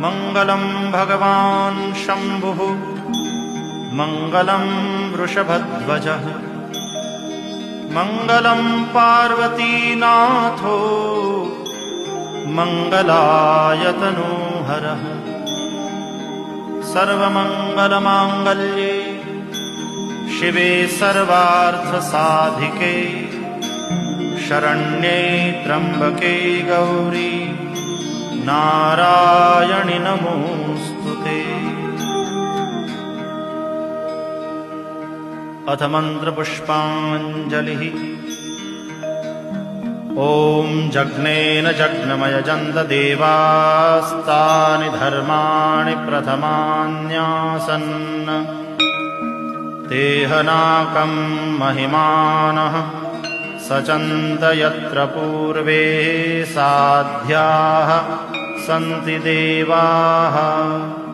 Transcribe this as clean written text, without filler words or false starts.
मङ्गलं भगवान् शम्भुः मङ्गलं वृषभध्वजः मङ्गलं पार्वतीनाथो मङ्गलायतनोहरः सर्वमङ्गलमाङ्गल्ये शिवे सर्वार्थसाधिके शरण्ये त्र्यम्बके गौरी नारायणि नमोऽस्तुते। अथ मन्त्रपुष्पाञ्जलिः। ॐ जग्नेन जग्नमयजन्त देवास्तानि धर्माणि प्रथमान्यासन् तेहनाकं महिमानः सचन्त यत्र पूर्वे साध्याः सन्ति देवाः।